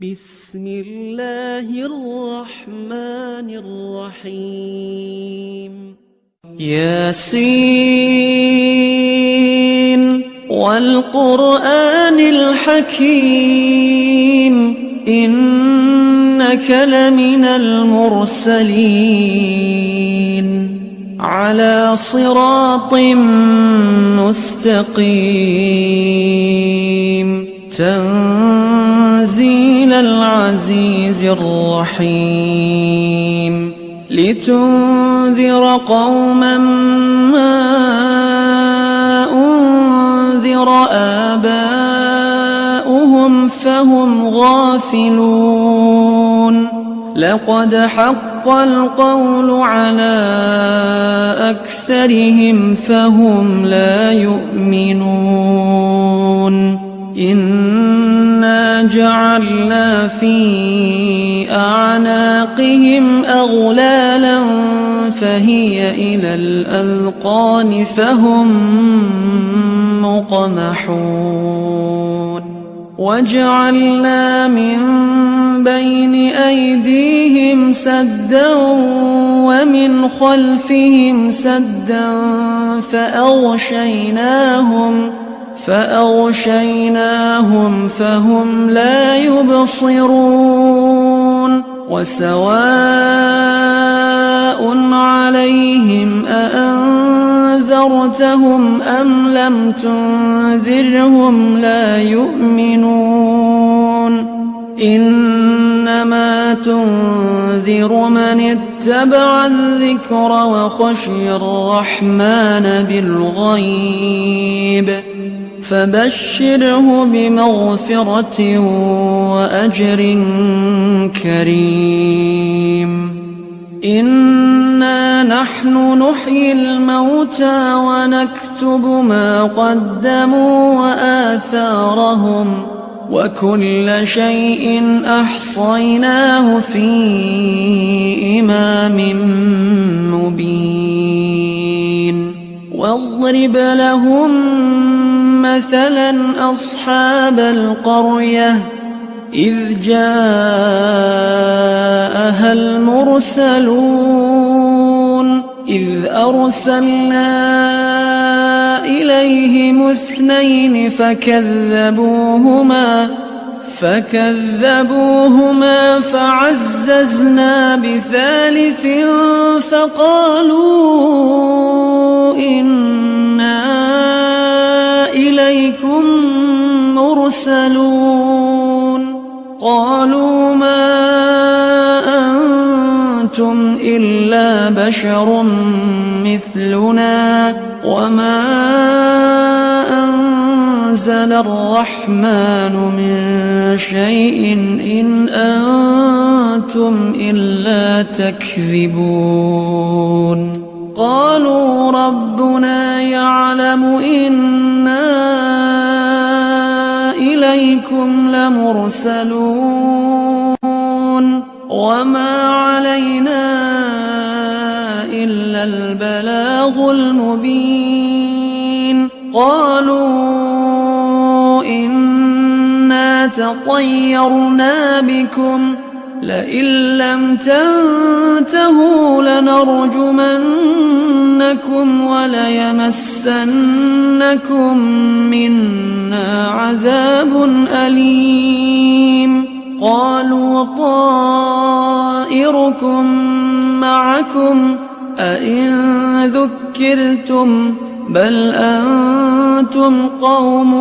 بسم الله الرحمن الرحيم ياسين والقرآن الحكيم إنك لمن المرسلين على صراط مستقيم تنزيل العزيز الرحيم لتنذر قوما ما أنذر آباؤهم فهم غافلون لقد حق القول على أكثرهم فهم لا يؤمنون إنا جعلنا في أعناقهم أغلالا فهي إلى الأذقان فهم مقمحون وجعلنا من بين أيديهم سدا ومن خلفهم سدا فأغشيناهم فهم لا يبصرون وسواء عليهم أأنذرتهم أم لم تنذرهم لا يؤمنون إنما تنذر من اتبع الذكر وخشي الرحمن بالغيب فبشره بمغفرة وأجر كريم إنا نحن نحيي الموتى ونكتب ما قدموا وآثارهم وكل شيء أحصيناه في إمام مبين واضرب لهم مثلا أصحاب القرية إذ جاءها المرسلون إذ أرسلنا إليهم اثنين فكذبوهما فعززنا بثالث فقالوا إنا إليكم مرسلون قالوا ما أنتم إلا بشر مثلنا وما أنزل الرحمن من شيء إن أنتم إلا تكذبون قالوا ربنا يعلم إنا إليكم لمرسلون وما علينا إلا البلاغ المبين قالوا إنا تطيرنا بكم لئن لم تنتهوا لنرجمنكم وليمسنكم منا عذاب أليم قالوا طائركم معكم أئن ذكرتم بل أنتم قوم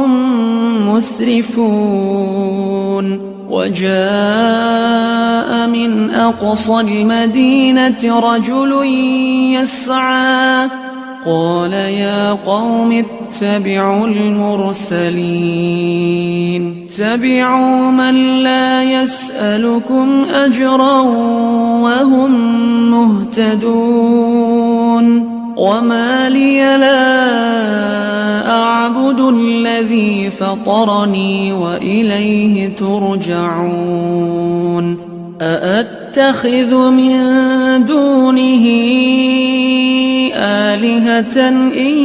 مسرفون وجاء من أقصى المدينة رجل يسعى قال يا قوم اتبعوا المرسلين اتبعوا من لا يسألكم أجرا وهم مهتدون وما لي لا أعبد الذي فطرني وإليه ترجعون أأتخذ من دونه آلهة إن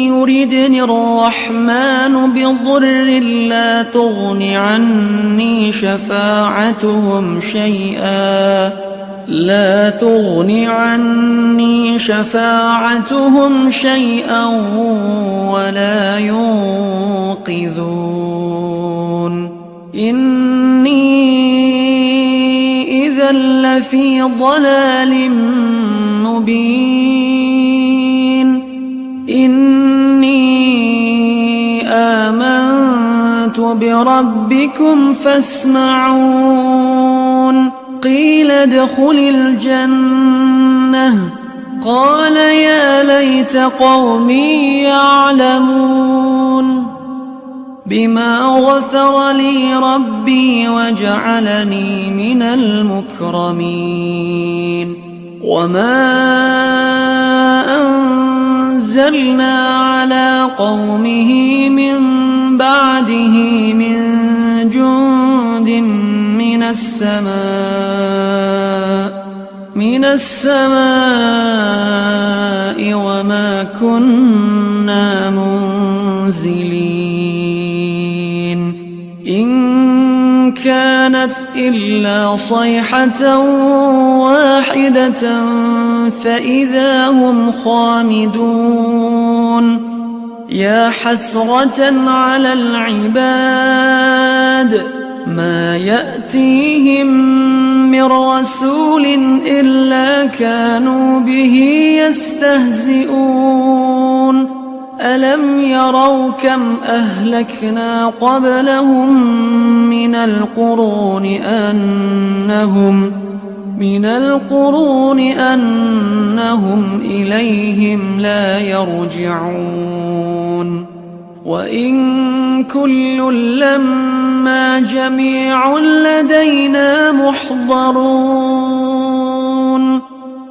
يردني الرحمن بضر لا تغن عني شفاعتهم شيئا ولا ينقذون إني إذا لفي ضلال مبين إني آمنت بربكم فاسمعون قيل ادخل الجنة قال يا ليت قومي يعلمون بما غفر لي ربي وجعلني من المكرمين وما أنزلنا على قومه من بعده من جند من السماء وما كنا منزلين إن كانت إلا صيحة واحدة فإذا هم خامدون يا حسرة على العباد ما يأتيهم من رسول إلا كانوا به يستهزئون ألم يروا كم أهلكنا قبلهم من القرون أنهم إليهم لا يرجعون وإن كل لما جميع لدينا محضرون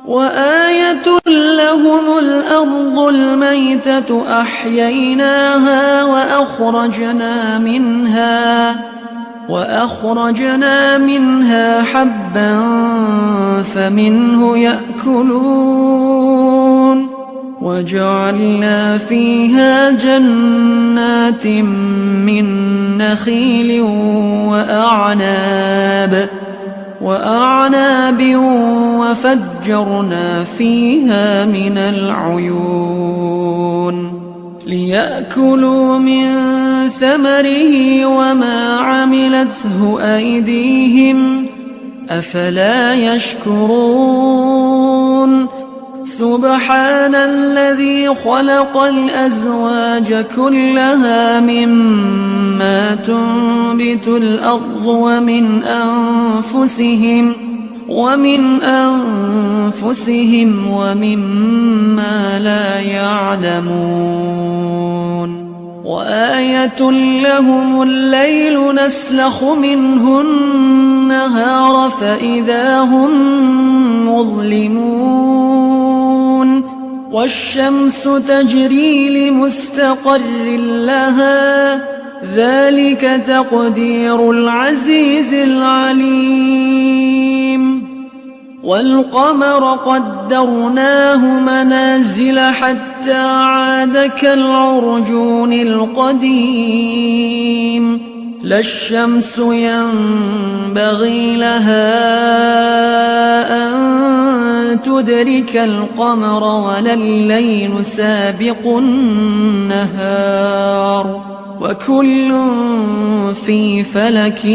وآية لهم الأرض الميتة أحييناها وأخرجنا منها حبا فمنه يأكلون وجعلنا فيها جنات من نخيل وأعناب وفجرنا فيها من العيون ليأكلوا من ثمره وما عملته أيديهم أفلا يشكرون سبحان الذي خلق الأزواج كلها مما تنبت الأرض ومن أنفسهم ومما لا يعلمون وآية لهم الليل نسلخ منه النهار فإذا هم مظلمون والشمس تجري لمستقر لها ذلك تقدير العزيز العليم والقمر قدرناه منازل حتى عاد كالعرجون القديم لا الشمس ينبغي لها أن تدرك القمر ولا الليل سابق النهار وكل في فلك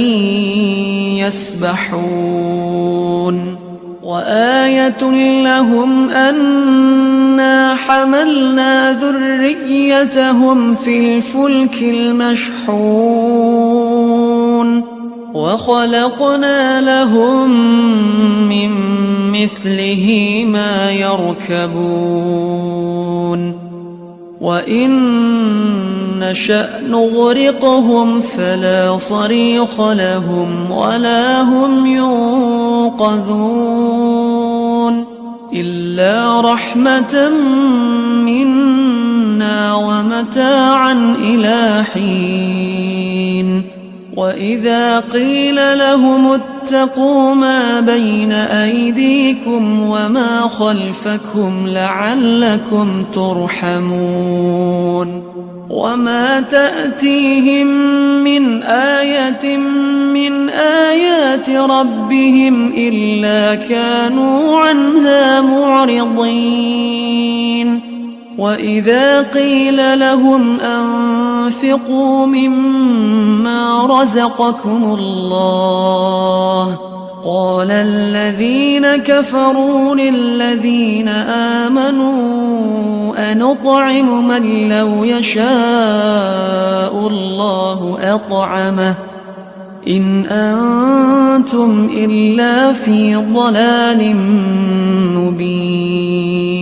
يسبحون وآية لهم أنا حملنا ذريتهم في الفلك المشحون وخلقنا لهم من مثله ما يركبون وإن نشأ نغرقهم فلا صريخ لهم ولا هم ينقذون إلا رحمة منا ومتاعا إلى حين وإذا قيل لهم اتقوا ما بين أيديكم وما خلفكم لعلكم ترحمون وما تأتيهم من آية من آيات ربهم إلا كانوا عنها معرضين وإذا قيل لهم أنفقوا مما رزقكم الله قال الذين كفروا للذين آمنوا أنطعم من لو يشاء الله أطعمه إن أنتم إلا في ضلال مبين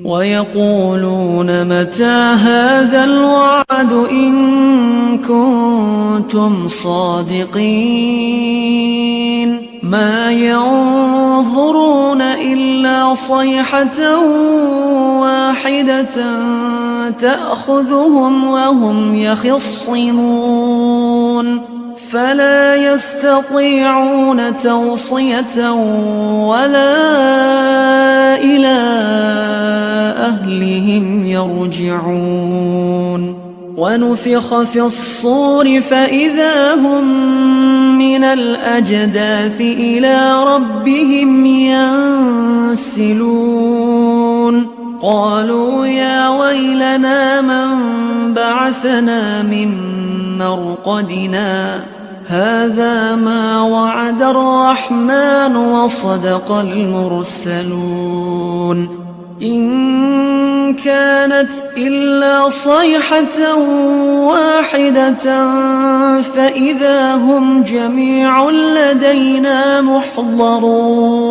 ويقولون متى هذا الوعد إن كنتم صادقين ما ينظرون إلا صيحة واحدة تأخذهم وهم يخصمون فلا يستطيعون توصية ولا إلى أهلهم يرجعون ونفخ في الصور فإذا هم من الأجداث إلى ربهم ينسلون قالوا يا ويلنا من بعثنا من مرقدنا هذا ما وعد الرحمن وصدق المرسلون إن كانت إلا صيحة واحدة فإذا هم جميع لدينا محضرون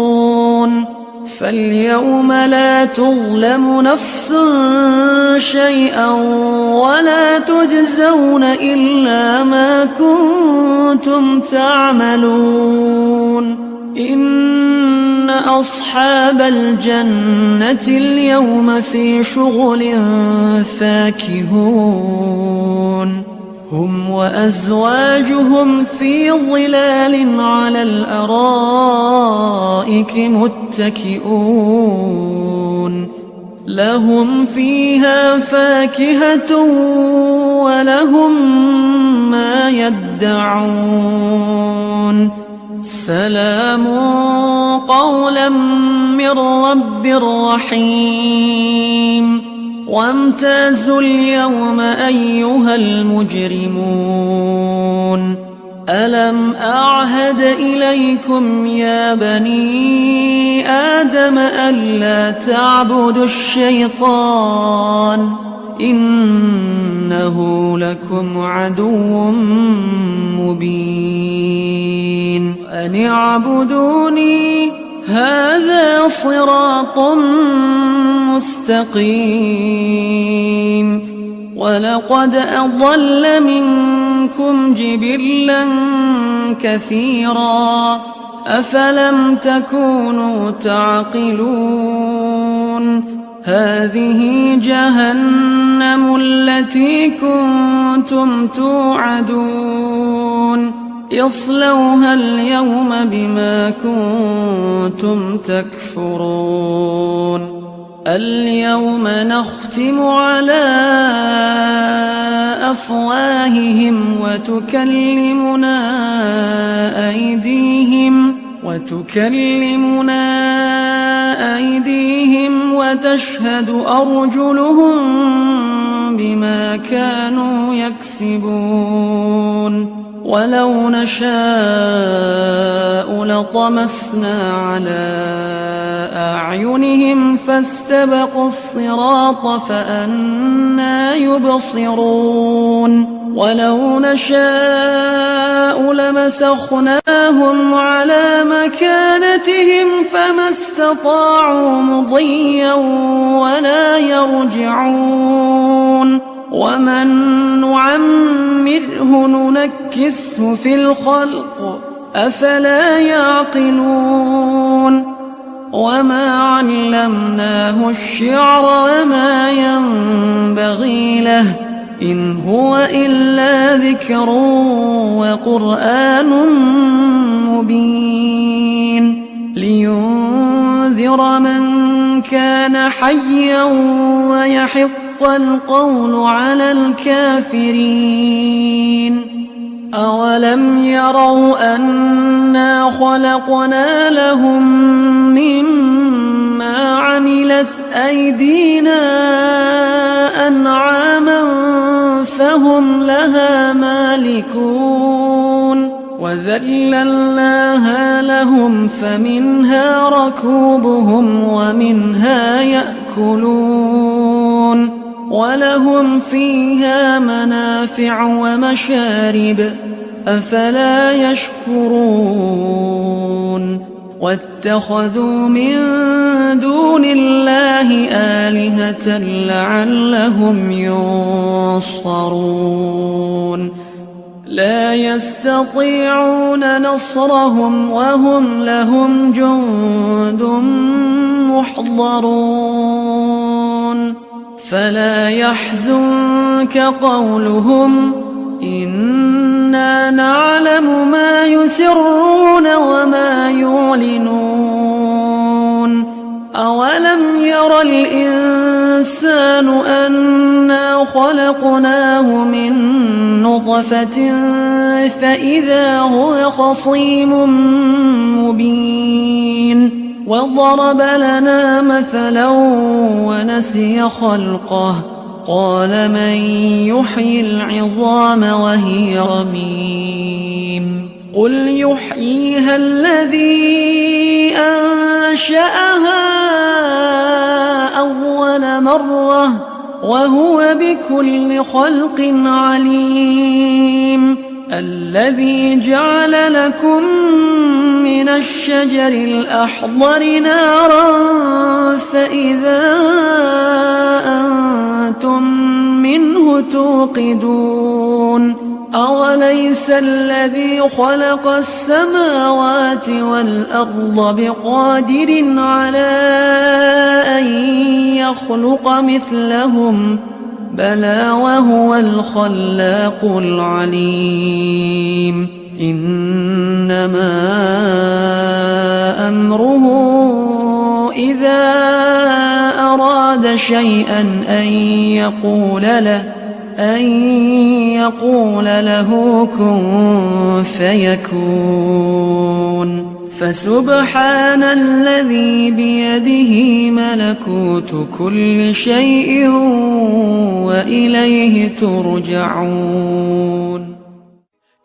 فاليوم لا تظلم نفس شيئا ولا تجزون إلا ما كنتم تعملون إن أصحاب الجنة اليوم في شغل فاكهون هم وأزواجهم في ظلال على الأرائك متكئون لهم فيها فاكهة ولهم ما يدعون سلام قولا من رب رحيم وامتازوا اليوم أيها المجرمون ألم أعهد إليكم يا بني آدم ألا تعبدوا الشيطان إنه لكم عدو مبين أن اعبدوني هذا صراط مستقيم ولقد أضل منكم جبلا كثيرا أفلم تكونوا تعقلون هذه جهنم التي كنتم توعدون اصلوها اليوم بما كنتم تكفرون اليوم نختم على أفواههم وتكلمنا أيديهم وتشهد أرجلهم بما كانوا يكسبون ولو نشاء لطمسنا على أعينهم فاستبقوا الصراط فأنى يبصرون ولو نشاء لمسخناهم على مكانتهم فما استطاعوا مضيا ولا يرجعون ومن نعمره ننكسه في الخلق أفلا يعقلون وما علمناه الشعر وما ينبغي له إن هو إلا ذكر وقرآن مبين لينذر من كان حيا ويحق القول على الكافرين. أولم يروا أنا خلقنا لهم مما عملت أيدينا أنعاما فهم لها مالكون وذللناها لهم فمنها ركوبهم ومنها يأكلون ولهم فيها منافع ومشارب أفلا يشكرون واتخذوا من دون الله آلهة لعلهم ينصرون لا يستطيعون نصرهم وهم لهم جند محضرون فلا يحزنك قولهم إنا نعلم ما يسرون وما يعلنون أولم ير الإنسان أنا خلقناه من نطفة فإذا هو خصيم مبين وضرب لنا مثلا ونسي خلقه قال من يحيي العظام وهي رميم قل يحييها الذي أنشأها أول مرة وهو بكل خلق عليم الذي جعل لكم من الشجر الأخضر نارا فإذا أنتم منه توقدون أوليس الذي خلق السماوات والأرض بقادر على أن يخلق مثلهم بلى وهو الخلاق العليم إنما أمره إذا أراد شيئا أن يقول له كن فيكون فسبحان الذي بيده ملكوت كل شيء وإليه ترجعون